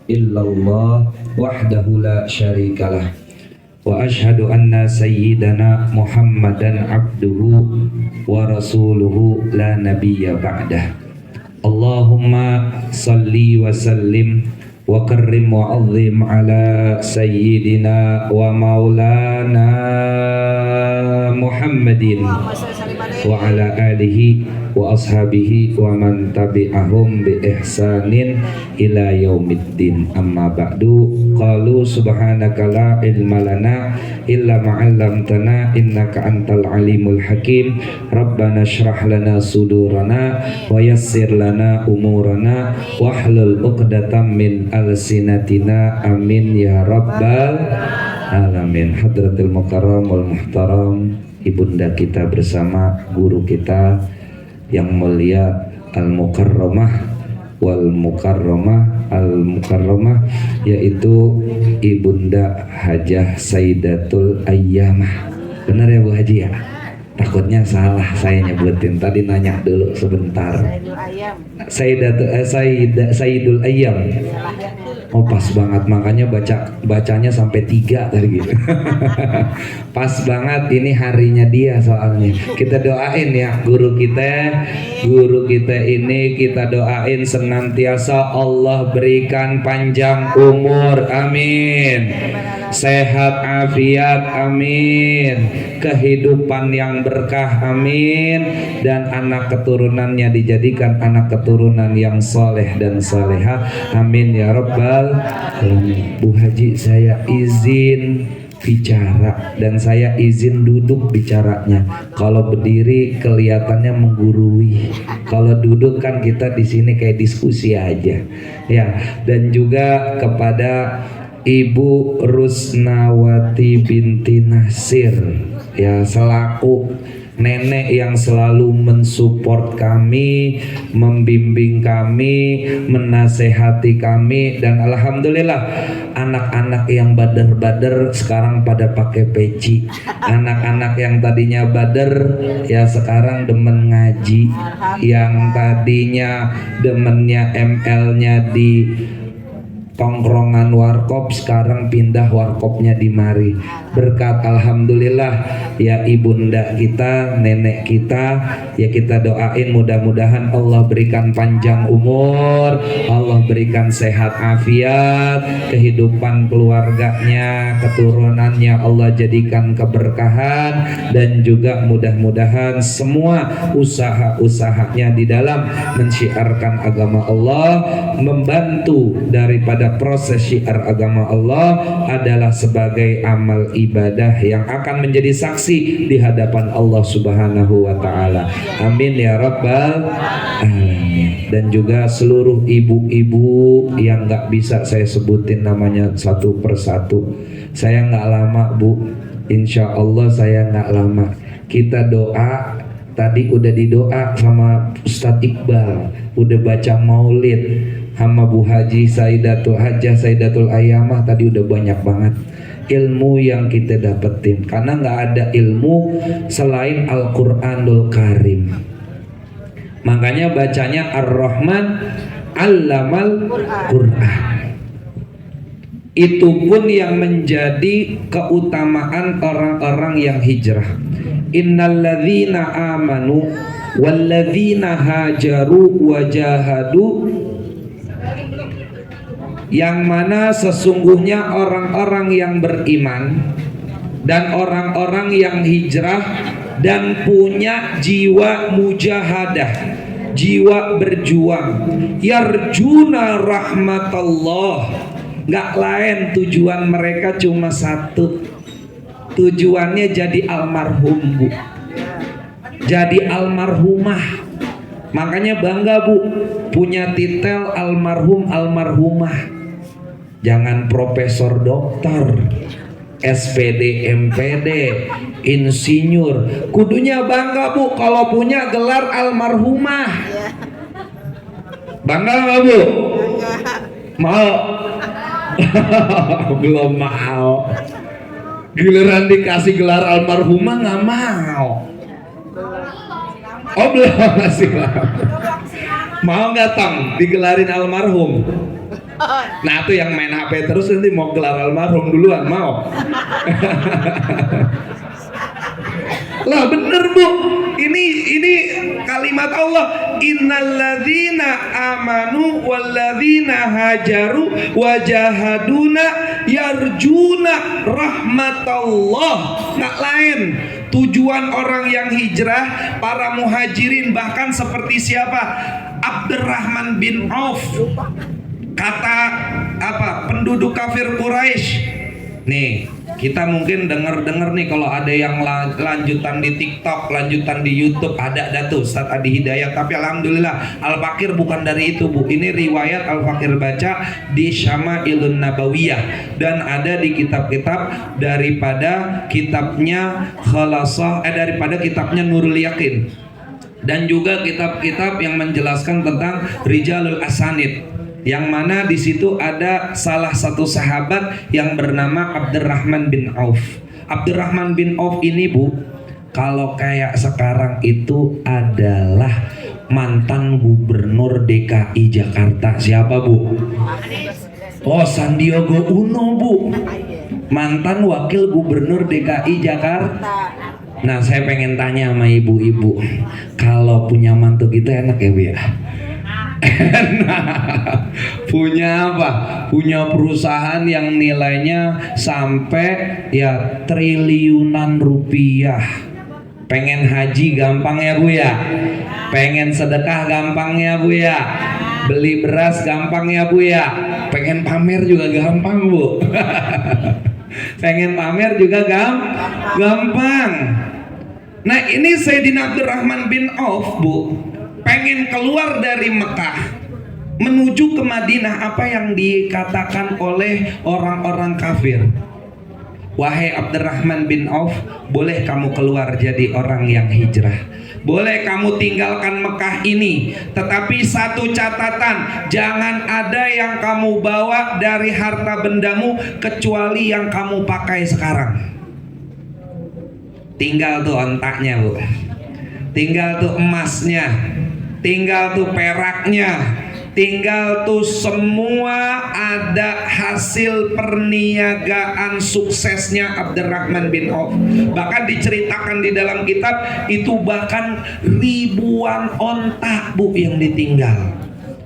illallah wahdahu la syarikalah wa ashhadu anna sayyidana Muhammadan abduhu wa rasuluhu la nabiyya ba'dah. Allahumma salli wa sallim wa karrim wa azim ala sayyidina wa maulana Muhammadin wa ala alihi wa ashabihi wa man tabi'ahum bi ihsanin ila yaumiddin. Amma ba'du. Qalu subhanaka la ilma lana illa ma 'allamtana innaka antal alimul hakim. Rabbana shrah lana sudurana wa yassir lana umurana wahlul 'uqdatam min alsinatina amin ya rabbal alamin. Hadratul mukarram wal muhtaram, ibunda kita bersama guru kita yang mulia al-mukarramah wal mukarramah al-mukarramah, yaitu Ibunda Hajah Sayyidatul Ayyamah. Benar ya Bu Haji ya? Takutnya salah saya nyebutin, tadi nanya dulu sebentar. Sayyidul Ayyam. Oh pas banget, makanya bacanya sampai 3 tadi gitu. Pas banget, ini harinya dia soalnya. Kita doain ya guru kita ini, kita doain senantiasa Allah berikan panjang umur, amin. Sehat afiat, amin. Kehidupan yang berkah, amin. Dan anak keturunannya dijadikan anak keturunan yang soleh dan soleha, amin ya rabbal alamin. Bu Haji, saya izin bicara dan saya izin duduk bicaranya. Kalau berdiri kelihatannya menggurui, kalau duduk kan kita di sini kayak diskusi aja ya. Dan juga kepada Ibu Rusnawati binti Nasir ya, selaku nenek yang selalu mensupport kami, membimbing kami, menasehati kami, dan alhamdulillah anak-anak yang bader-bader sekarang pada pakai peci. Anak-anak yang tadinya bader ya sekarang demen ngaji, yang tadinya demennya ML-nya di tongkrongan warkop sekarang pindah warkopnya di mari. Berkat alhamdulillah ya ibunda kita, nenek kita, ya kita doain mudah-mudahan Allah berikan panjang umur, Allah berikan sehat afiat, kehidupan keluarganya, keturunannya Allah jadikan keberkahan, dan juga mudah-mudahan semua usaha-usahanya di dalam mensyiarkan agama Allah, membantu daripada proses syiar agama Allah adalah sebagai amal ibadah yang akan menjadi saksi di hadapan Allah Subhanahu wa taala. Amin ya rabbal alamin. Dan juga seluruh ibu-ibu yang gak bisa saya sebutin namanya satu persatu. Saya gak lama Bu, insya Allah saya gak lama. Kita doa, tadi udah didoa sama Ustadz Iqbal, udah baca maulid sama Bu Haji Hajah Sayyidatul Ayyamah, tadi udah banyak banget ilmu yang kita dapetin, karena nggak ada ilmu selain Al-Quranul Karim. Makanya bacanya Ar-Rahman Allamal Quran. Itu pun yang menjadi keutamaan orang-orang yang hijrah. Innalladzina amanu walladzina hajaru wajahadu, yang mana sesungguhnya orang-orang yang beriman dan orang-orang yang hijrah dan punya jiwa mujahadah, jiwa berjuang, yarjuna rahmatallah, gak lain tujuan mereka cuma satu, tujuannya jadi almarhum Bu, jadi almarhumah. Makanya bangga Bu punya titel almarhum almarhumah. Jangan profesor doktor, SPD, MPD, insinyur. Kudunya bangga Bu kalau punya gelar almarhumah. Bangga nggak Bu? Mau? Belum mau. Giliran dikasih gelar almarhumah nggak mau. Oh belum, masih lama. Mau nggak Tang digelarin almarhum? Nah tuh yang main HP terus nanti mau gelar almarhum duluan mau. Lah bener bu, ini kalimat Allah, innalladzina amanu walladzina hajaru wajahaduna yarjuna rahmatallah. Nggak lain, tujuan orang yang hijrah, para muhajirin, bahkan seperti siapa? Abdurrahman bin Auf, kata apa, penduduk kafir Quraisy. Nih, kita mungkin dengar nih kalau ada yang lanjutan di TikTok, lanjutan di YouTube, ada tuh Ustaz Adi Hidayat. Tapi alhamdulillah Al-Fakir bukan dari itu bu. Ini riwayat Al-Fakir baca di Syama'ilun Nabawiyah, dan ada di kitab-kitab daripada kitabnya Khalasah, daripada kitabnya Nurul Yakin, dan juga kitab-kitab yang menjelaskan tentang Rijalul Asanid, yang mana di situ ada salah satu sahabat yang bernama Abdurrahman bin Auf. Abdurrahman bin Auf ini bu, kalau kayak sekarang itu adalah mantan gubernur DKI Jakarta. Siapa bu? Oh, Sandiaga Uno bu, mantan wakil gubernur DKI Jakarta. Nah saya pengen tanya sama ibu-ibu, kalau punya mantu gitu enak ya bu ya? Punya apa? Punya perusahaan yang nilainya sampai ya triliunan rupiah. Pengen haji gampang ya bu ya? Pengen sedekah gampang ya bu ya? Beli beras gampang ya bu ya? Pengen pamer juga gampang bu. Pengen pamer juga gampang. Nah ini Sayyidina Abdurrahman bin Auf bu, pengen keluar dari Mekah menuju ke Madinah. Apa yang dikatakan oleh orang-orang kafir? Wahai Abdurrahman bin Auf, boleh kamu keluar jadi orang yang hijrah, boleh kamu tinggalkan Mekah ini, tetapi satu catatan, jangan ada yang kamu bawa dari harta bendamu kecuali yang kamu pakai sekarang. Tinggal tuh ontaknya bu, tinggal tuh emasnya, tinggal tuh peraknya, tinggal tuh semua ada hasil perniagaan suksesnya Abdurrahman bin Auf. Bahkan diceritakan di dalam kitab itu bahkan ribuan onta bu yang ditinggal.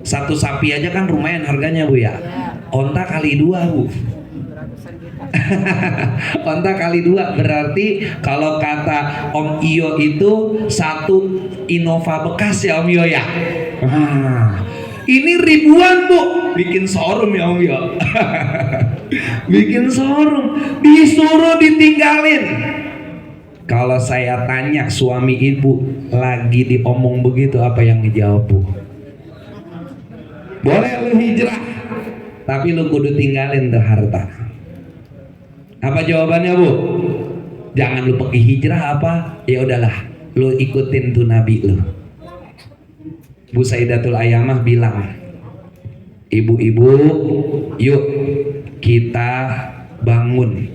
Satu sapi aja kan lumayan harganya bu ya. Onta kali 2 bu. Onta kali 2 berarti kalau kata Om Iyo itu satu Innova bekas ya Om Iyo ya. Ini ribuan bu, bikin showroom ya Om Iyo. Bikin showroom, disuruh ditinggalin. Kalau saya tanya suami ibu lagi diomong begitu, apa yang dijawab bu? Boleh lu hijrah, tapi lu kudu tinggalin tuh harta. Apa jawabannya bu? Jangan lu pergi hijrah apa? Ya udahlah, lu ikutin tuh nabi lu. Bu Sayyidatul Ayyamah bilang, ibu-ibu, yuk kita bangun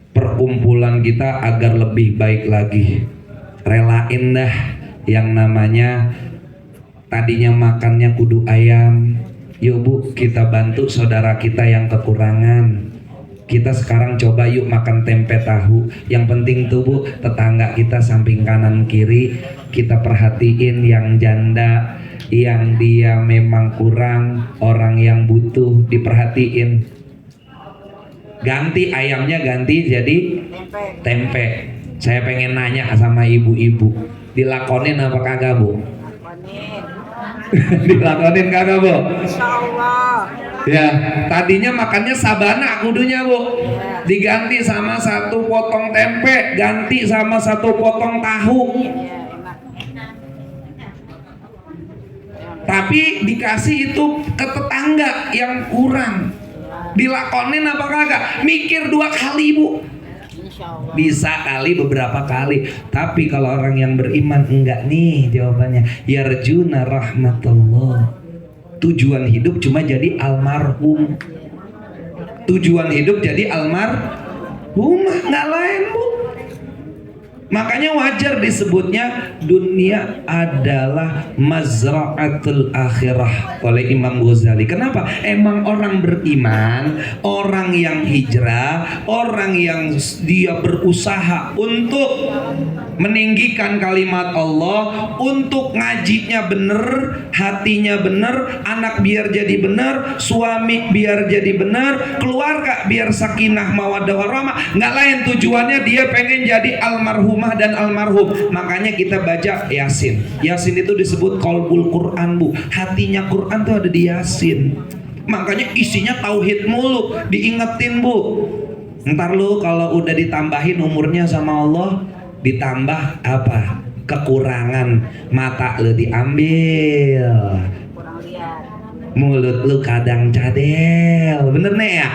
perkumpulan kita agar lebih baik lagi. Relain dah yang namanya tadinya makannya kudu ayam. Yuk bu, kita bantu saudara kita yang kekurangan. Kita sekarang coba yuk makan tempe tahu. Yang penting tuh bu, tetangga kita samping kanan kiri kita perhatiin, yang janda, yang dia memang kurang, orang yang butuh diperhatiin. Ganti ayamnya, ganti jadi tempe. Saya pengen nanya sama ibu-ibu, dilakonin apa kagak bu? Dilakonin kagak bu? Insyaallah. Ya, tadinya makannya sabana kudunya bu, diganti sama satu potong tempe, ganti sama satu potong tahu. Tapi dikasih itu ke tetangga yang kurang. Dilakonin apa kagak? Mikir 2 kali bu. Bisa kali, beberapa kali. Tapi kalau orang yang beriman enggak nih jawabannya. Yarjuna rahmatullah. Tujuan hidup cuma jadi almarhum. Tujuan hidup jadi almarhum, nggak lain bu. Makanya wajar disebutnya dunia adalah mazra'atul akhirah oleh Imam Ghazali. Kenapa? Emang orang beriman, orang yang hijrah, orang yang dia berusaha untuk meninggikan kalimat Allah, untuk ngajinya bener, hatinya bener, anak biar jadi bener, suami biar jadi bener, keluarga biar sakinah mawaddah warahmah. Nggak lain tujuannya dia pengen jadi almarhumah dan almarhum. Makanya kita baca Yasin. Yasin itu disebut qalbul Quran, Bu. Hatinya Quran tuh ada di Yasin. Makanya isinya tauhid mulu, diingetin, Bu. Ntar lu kalau udah ditambahin umurnya sama Allah, ditambah apa? Kekurangan. Mata lu diambil, mulut lu kadang cadel, bener nih ya?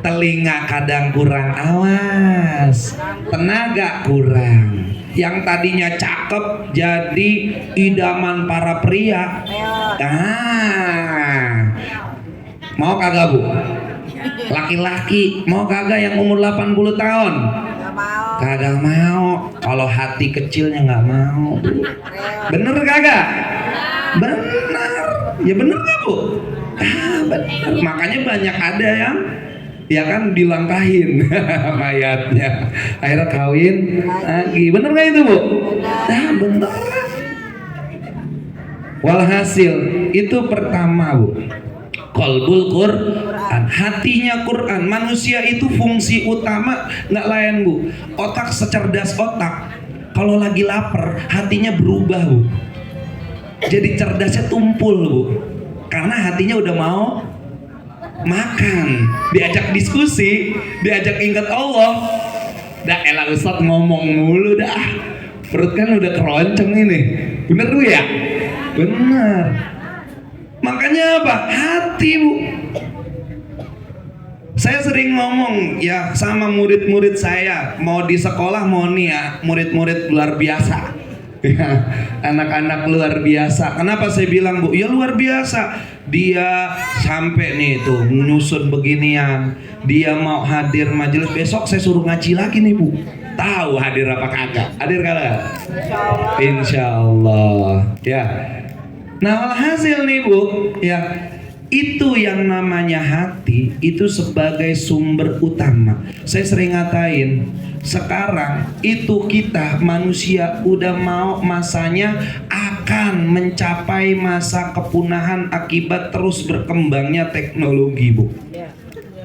Telinga kadang kurang awas, tenaga kurang. Yang tadinya cakep jadi idaman para pria. Mau kagak, Bu? Laki-laki mau kagak yang umur 80 tahun? Kagak mau. Kalau hati kecilnya nggak mau. Bener kagak? Bener. Ya bener gak, Bu? Bener. Makanya banyak ada yang ya kan dilangkahin mayatnya, akhirnya kawin lagi. Bener gak itu, Bu? Bener. Walhasil itu pertama, Bu, qalbul Quran, hatinya Quran. Manusia itu fungsi utama nggak lain, Bu. Otak secerdas otak, kalau lagi lapar hatinya berubah, Bu. Jadi cerdasnya tumpul, Bu, karena hatinya udah mau makan. Diajak diskusi, diajak ingat Allah. Dah elah Ustadz ngomong mulu dah, perut kan udah keroncong ini. Bener, Bu ya? Bener. Makanya apa? Hati, Bu. Saya sering ngomong ya sama murid-murid saya, mau di sekolah mau nih ya, murid-murid luar biasa. Ya, anak-anak luar biasa. Kenapa saya bilang, Bu? Ya luar biasa. Dia sampai nih tuh nyusun beginian. Dia mau hadir majelis, besok saya suruh ngaji lagi nih, Bu. Tahu hadir apa kagak? Hadir kagak? Insya Allah. Ya. Nah, alhasil nih, Bu, ya itu yang namanya hati itu sebagai sumber utama. Saya sering ngatain, sekarang itu kita manusia udah mau masanya akan mencapai masa kepunahan akibat terus berkembangnya teknologi, Bu.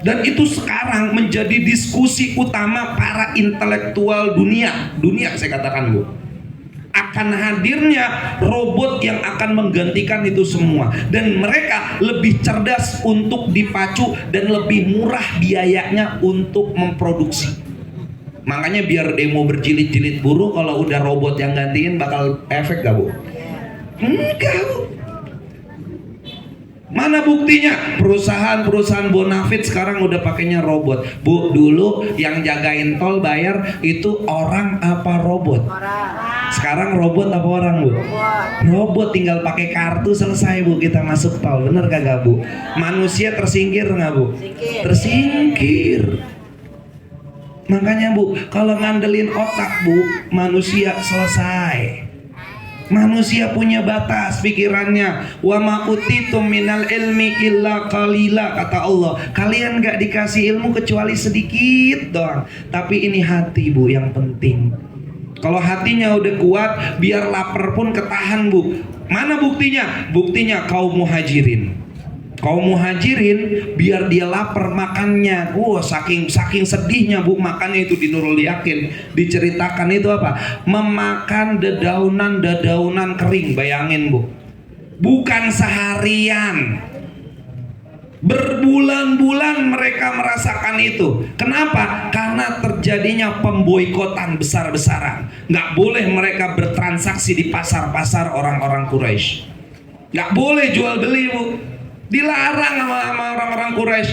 Dan itu sekarang menjadi diskusi utama para intelektual dunia saya katakan, Bu. Akan hadirnya robot yang akan menggantikan itu semua, dan mereka lebih cerdas untuk dipacu dan lebih murah biayanya untuk memproduksi. Makanya biar demo berjilid-jilid buruh, kalau udah robot yang gantiin bakal efek gak, Bu? Enggak, Bu. Mana buktinya? Perusahaan bonafit sekarang udah pakainya robot, Bu. Dulu yang jagain tol bayar itu orang apa robot? Sekarang robot apa orang, Bu? Robot, tinggal pakai kartu selesai, Bu, kita masuk tol. Bener kagak, Bu? Manusia tersingkir nggak, Bu? Tersingkir. Makanya, Bu, kalau ngandelin otak, Bu, manusia selesai. Manusia punya batas pikirannya. Wa ma utitum minal ilmi illa qalila, kata Allah. Kalian gak dikasih ilmu kecuali sedikit doang. Tapi ini hati, Bu, yang penting. Kalau hatinya udah kuat, biar lapar pun ketahan, Bu. Mana buktinya? Buktinya kaum muhajirin. Kaum muhajirin biar dia lapar makannya, saking sedihnya, Bu, makannya itu di Nurul Yakin diceritakan itu apa? Memakan dedaunan kering, bayangin, Bu. Bukan seharian, berbulan-bulan mereka merasakan itu. Kenapa? Karena terjadinya pemboikotan besar-besaran. Nggak boleh mereka bertransaksi di pasar-pasar orang-orang Quraisy. Nggak boleh jual beli, Bu. Dilarang sama orang-orang Quraisy.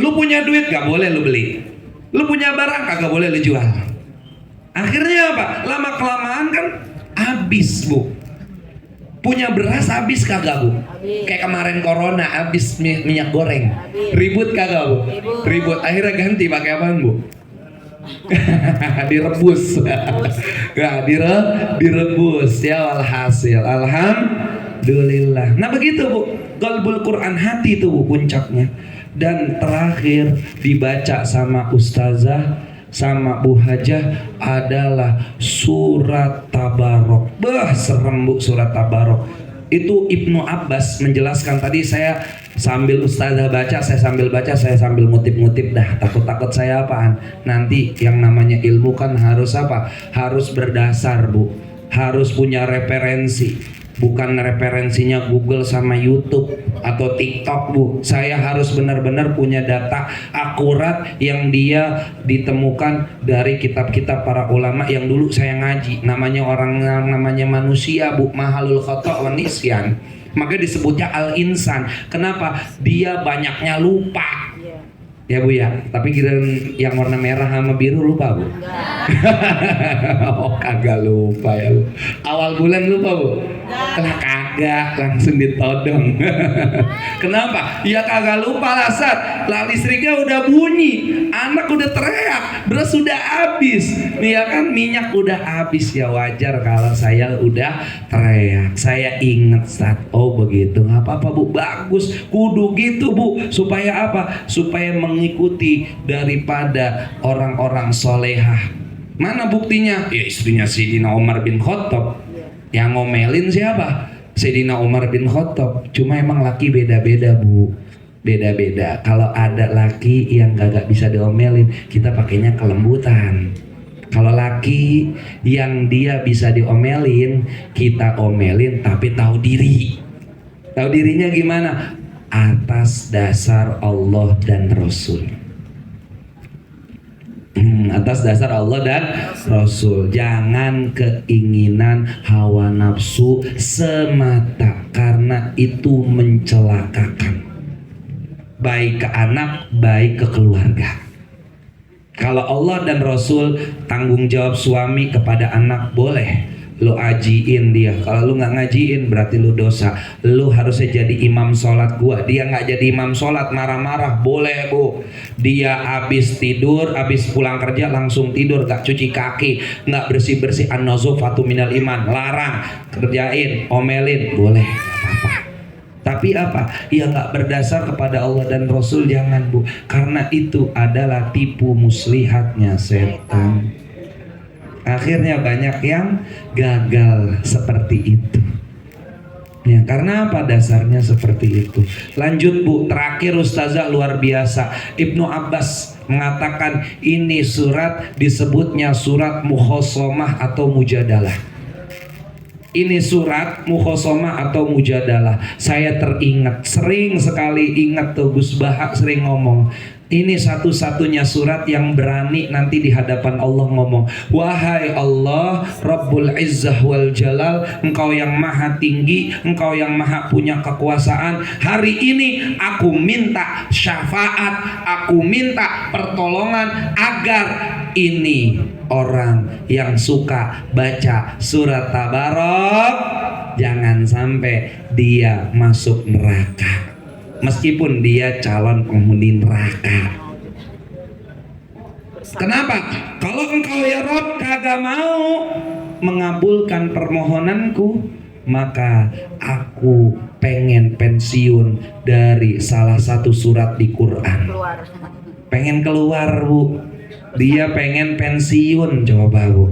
Lu punya duit gak boleh lu beli. Lu punya barang kagak boleh lu jual. Akhirnya apa? Lama kelamaan kan habis, Bu. Punya beras habis kagak, Bu? Kayak kemarin corona habis minyak goreng. Ribut kagak, Bu? Ribut. Akhirnya ganti pakai apaan, Bu? Direbus. Ya, direbus ya, walhasil alhamdulillah. Nah begitu Bu, qalbul Quran, hati itu Bu puncaknya. Dan terakhir dibaca sama ustazah sama Bu Hajah adalah surat Tabarok. Bah, serem Bu surat Tabarok. Itu Ibnu Abbas menjelaskan, tadi saya sambil ustazah baca, saya sambil baca, saya sambil ngutip-ngutip dah. Takut-takut saya apaan? Nanti yang namanya ilmu kan harus apa? Harus berdasar Bu. Harus punya referensi. Bukan referensinya Google sama YouTube atau TikTok Bu. Saya harus benar-benar punya data akurat yang dia ditemukan dari kitab-kitab para ulama yang dulu saya ngaji. Namanya namanya manusia Bu, mahalul khata' wa nisyan. Makanya disebutnya al-insan. Kenapa? Dia banyaknya lupa. Ya Bu ya, tapi kita yang warna merah sama biru lupa Bu? Oh kagak lupa ya Bu. Awal bulan lupa Bu? Lah kagak, langsung ditodong. Kenapa? Ya kagak lupa lah Sat. Lah listriknya udah bunyi, anak udah teriak, beras udah habis. Nih ya kan, minyak udah habis. Ya wajar kalau saya udah teriak. Saya inget Sat. Oh begitu, nggak apa-apa Bu, bagus. Kudu gitu Bu, supaya apa? Supaya mengikuti daripada orang-orang solehah. Mana buktinya? Ya istrinya Sayyidina Umar bin Khattab. Yang ngomelin siapa? Sayyidina Umar bin Khattab. Cuma emang laki beda-beda Bu, beda-beda. Kalau ada laki yang gak bisa diomelin, kita pakainya kelembutan. Kalau laki yang dia bisa diomelin, kita omelin tapi tahu diri. Tahu dirinya gimana? Atas dasar Allah dan Rasul. Atas dasar Allah dan Rasul. Jangan keinginan hawa nafsu semata, karena itu mencelakakan, baik ke anak, baik ke keluarga. Kalau Allah dan Rasul, tanggung jawab suami kepada anak boleh lu ajiin dia. Kalau lu nggak ngajiin berarti lu dosa. Lu harusnya jadi imam sholat gua. Dia nggak jadi imam sholat, marah-marah boleh Bu. Dia habis tidur, habis pulang kerja langsung tidur, gak cuci kaki, nggak bersih-bersih, an-nazafatu minal iman, larang. Kerjain, omelin boleh, nggak apa-apa. Tapi apa? Ya nggak berdasar kepada Allah dan Rasul, jangan Bu. Karena itu adalah tipu muslihatnya setan. Akhirnya banyak yang gagal seperti itu. Ya, karena apa dasarnya seperti itu. Lanjut Bu, terakhir ustazah luar biasa. Ibnu Abbas mengatakan ini surat disebutnya surat mukhosomah atau mujadalah. Ini surat mukhosomah atau mujadalah. Saya teringat, sering sekali ingat tuh Gus Bahak sering ngomong, ini satu-satunya surat yang berani nanti di hadapan Allah ngomong, wahai Allah Rabbul Izzah wal Jalal, engkau yang maha tinggi, engkau yang maha punya kekuasaan. Hari ini aku minta syafaat, aku minta pertolongan agar ini orang yang suka baca surat Tabarok jangan sampai dia masuk neraka, meskipun dia calon penghuni neraka. Kenapa? Kalau engkau ya Rob kagak mau mengabulkan permohonanku, maka aku pengen pensiun dari salah satu surat di Quran. Pengen keluar Bu. Dia pengen pensiun, coba Bu.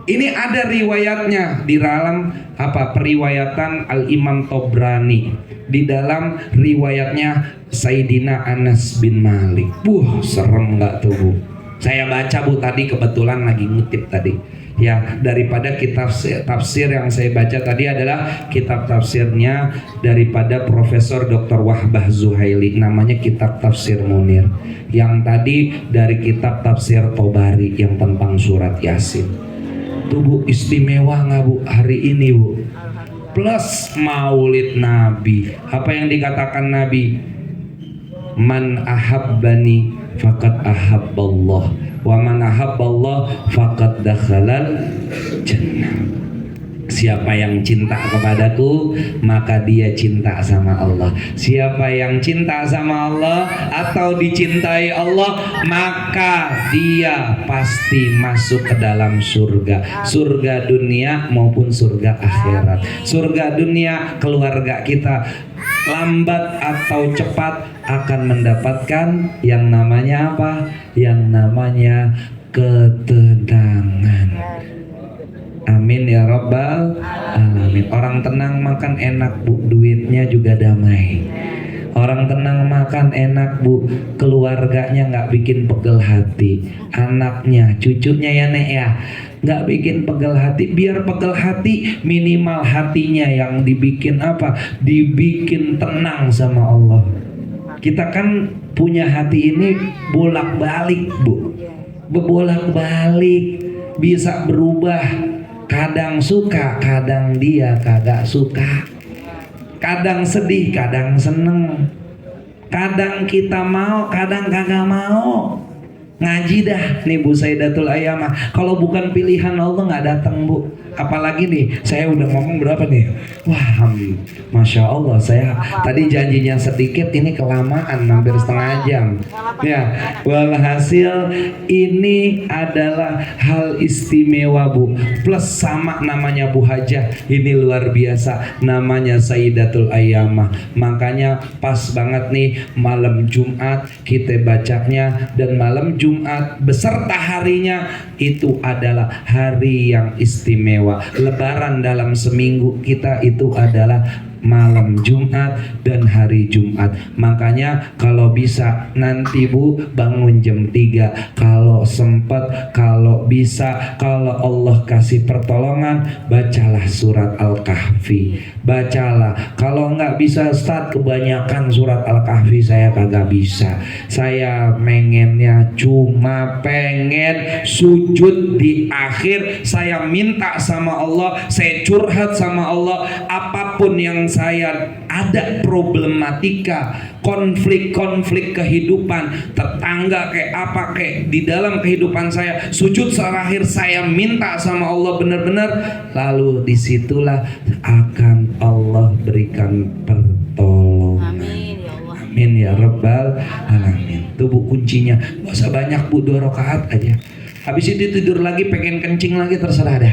Ini ada riwayatnya di dalam apa? Periwayatan Al-Imam Tobrani. Di dalam riwayatnya Sayyidina Anas bin Malik. Serem nggak tuh Bu? Saya baca Bu tadi, kebetulan lagi ngutip tadi. Ya, daripada kitab tafsir yang saya baca tadi adalah kitab tafsirnya daripada Profesor Dr. Wahbah Zuhaili, namanya kitab Tafsir Munir. Yang tadi dari kitab tafsir Tobari yang tentang surat Yasin. Tuh Bu, istimewa nggak Bu hari ini Bu? Plus maulid Nabi. Apa yang dikatakan Nabi? Man ahabbani faqad ahabballah wa man ahabballah faqad dakhalal jannah. Siapa yang cinta kepadaku, maka dia cinta sama Allah. Siapa yang cinta sama Allah atau dicintai Allah, maka dia pasti masuk ke dalam surga. Surga dunia maupun surga akhirat. Surga dunia, keluarga kita lambat atau cepat akan mendapatkan yang namanya apa? Yang namanya ketenangan. Amin ya Rabbal Alamin. Orang tenang makan enak bu, duitnya juga damai. Orang tenang makan enak bu, keluarganya nggak bikin pegel hati, anaknya, cucunya ya nek ya, nggak bikin pegel hati. Biar pegel hati, minimal hatinya yang dibikin apa? Dibikin tenang sama Allah. Kita kan punya hati ini bolak-balik bu, berbolak-balik, bisa berubah. Kadang suka, kadang dia kagak suka. Kadang sedih, kadang seneng. Kadang kita mau, kadang kagak mau. Ngaji dah nih Bu Sayyidatul Ayyamah. Kalau bukan pilihan Allah nggak datang bu. Apalagi nih, saya udah ngomong berapa nih? Wah, Masya Allah, saya tadi janjinya sedikit, ini kelamaan, hampir setengah jam. Ya, walhasil ini adalah hal istimewa bu. Plus sama namanya Bu Hajah, ini luar biasa, namanya Sayyidatul Ayyamah. Makanya pas banget nih malam Jumat kita bacanya, dan malam Jumat beserta harinya itu adalah hari yang istimewa. Lebaran dalam seminggu kita itu adalah malam Jumat dan hari Jumat. Makanya kalau bisa nanti bu bangun jam 3. Kalau sempat, kalau bisa, kalau Allah kasih pertolongan, bacalah surat Al-Kahfi. Bacalah. Kalau nggak bisa Ustaz, kebanyakan surat Al-Kahfi saya kagak bisa. Saya pengennya cuma pengen sujud di akhir. Saya minta sama Allah, saya curhat sama Allah, apapun yang saya ada problematika, konflik-konflik kehidupan, tetangga kayak apa kayak di dalam kehidupan saya, sujud terakhir saya minta sama Allah benar-benar, lalu disitulah akan Allah berikan pertolongan. Amin ya Allah. Amin ya Rabbal Alamin. Itu bu kuncinya. Gak usah banyak bu, 2 rakaat aja. Habis itu tidur lagi, pengen kencing lagi, terserah dah.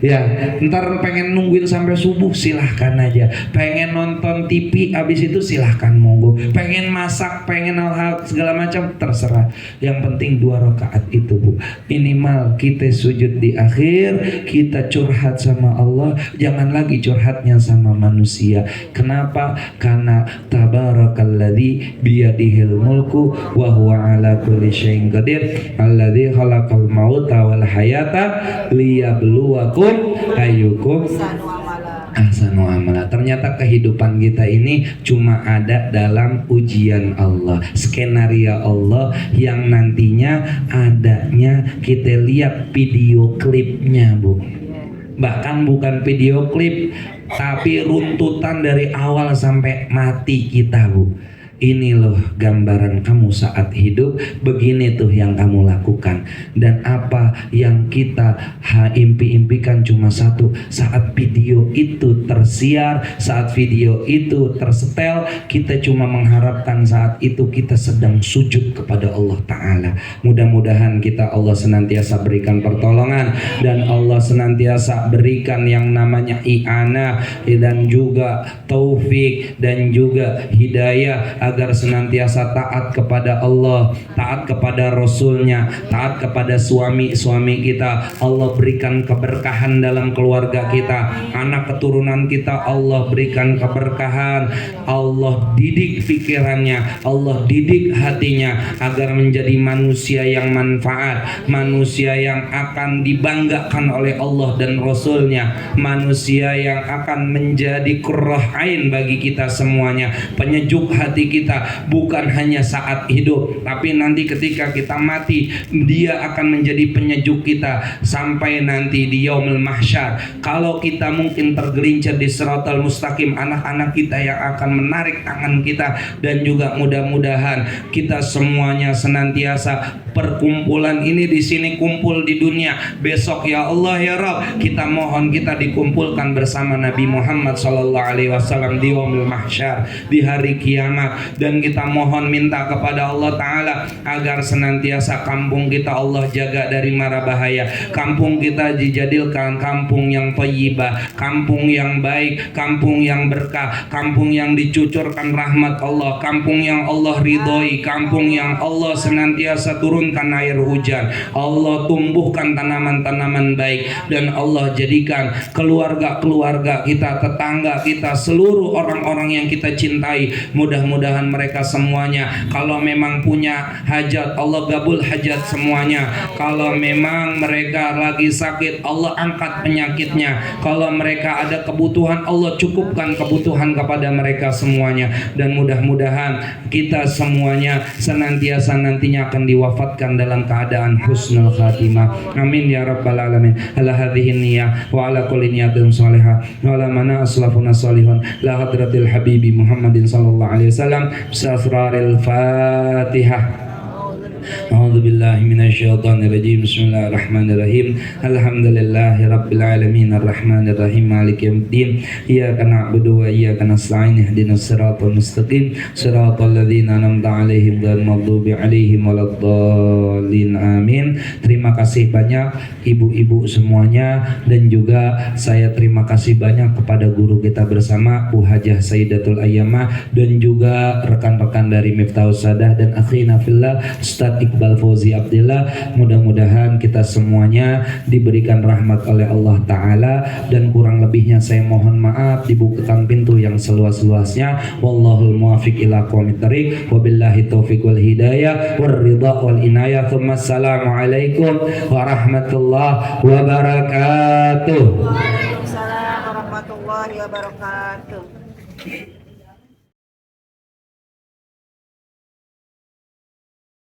Ya, ntar pengen nungguin sampai subuh, silahkan aja. Pengen nonton TV, habis itu silahkan monggo. Pengen masak, pengen hal-hal segala macam, terserah. Yang penting 2 rakaat itu bu. Minimal kita sujud di akhir, kita curhat sama Allah. Jangan lagi curhatnya sama manusia. Kenapa? Karena tabarakalladzi biyadihil mulku wa huwa ala kulli syai'in qadir alladzi khalaqal mauta wal hayata liyabluwakum ayyukum ahsanu amala. Ternyata kehidupan kita ini cuma ada dalam ujian Allah, skenario Allah yang nantinya adanya kita lihat video klipnya bu. Bahkan bukan video klip, tapi runtutan dari awal sampai mati kita bu. Ini loh gambaran kamu saat hidup, begini tuh yang kamu lakukan. Dan apa yang kita impi-impikan cuma satu, saat video itu tersiar, saat video itu tersetel, kita cuma mengharapkan saat itu kita sedang sujud kepada Allah Ta'ala. Mudah-mudahan kita Allah senantiasa berikan pertolongan, dan Allah senantiasa berikan yang namanya i'anah, dan juga taufik, dan juga hidayah, agar senantiasa taat kepada Allah, taat kepada Rasulnya, taat kepada suami-suami kita. Allah berikan keberkahan dalam keluarga kita, anak keturunan kita Allah berikan keberkahan. Allah didik pikirannya, Allah didik hatinya, agar menjadi manusia yang manfaat, manusia yang akan dibanggakan oleh Allah dan Rasulnya, manusia yang akan menjadi qurrah ain bagi kita semuanya, penyejuk hati kita, bukan hanya saat hidup, tapi nanti ketika kita mati, dia akan menjadi penyejuk kita sampai nanti di yaumul mahsyar. Kalau kita mungkin tergelincir di siratal mustaqim, anak-anak kita yang akan menarik tangan kita, dan juga mudah-mudahan kita semuanya senantiasa perkumpulan ini di sini kumpul di dunia, besok ya Allah ya Rabb kita mohon kita dikumpulkan bersama Nabi Muhammad SAW di yaumil mahsyar, di hari kiamat. Dan kita mohon minta kepada Allah Ta'ala agar senantiasa kampung kita Allah jaga dari mara bahaya, kampung kita dijadikan kampung yang thayyibah, kampung yang baik, kampung yang berkah, kampung yang dicucurkan rahmat Allah, kampung yang Allah ridhoi, kampung yang Allah senantiasa turunkan air hujan, Allah tumbuhkan tanaman-tanaman baik, dan Allah jadikan keluarga-keluarga kita, tetangga kita, seluruh orang-orang yang kita cintai, mudah-mudahan mereka semuanya kalau memang punya hajat Allah gabul hajat semuanya, kalau memang mereka lagi sakit Allah angkat penyakitnya, kalau mereka ada kebutuhan Allah cukupkan kebutuhan kepada mereka semuanya, dan mudah-mudahan kita semuanya senantiasa nantinya akan diwafatkan dalam keadaan husnul khatimah. Amin ya rabbal alamin. Ala hadhihi niyyah wa ala kulli niyatin shalihah wa ala mana aslafuna salihun la hadratil habibi Muhammadin sallallahu alaihi wasallam bisasraril Fatihah. A'udzu billahi minasyaitonir rajim. Bismillahirrahmanirrahim. Alhamdulillahi rabbil alamin arrahmanir rahim maliki yaumiddin. Iyyaka na'budu wa iyyaka nasta'in ihdinas siratal mustaqim siratal ladzina an'amta 'alaihim ghairil maghdubi 'alaihim waladdallin. Amin. Terima kasih banyak ibu-ibu semuanya, dan juga saya terima kasih banyak kepada guru kita bersama Bu Hajah Sayyidatul Ayyamah, dan juga rekan-rekan dari Miftahus Sadah dan akhina fillah Ustaz Iqbal Fauzi Abdillah. Mudah-mudahan kita semuanya diberikan rahmat oleh Allah Ta'ala, dan kurang lebihnya saya mohon maaf, dibukakan pintu yang seluas-luasnya. Wallahul muwafiq ila aqwamit thariq, wabillahi taufiq wal hidayah war ridha wal inayah. Assalamualaikum warahmatullahi wabarakatuh. Waalaikumsalam warahmatullahi wabarakatuh.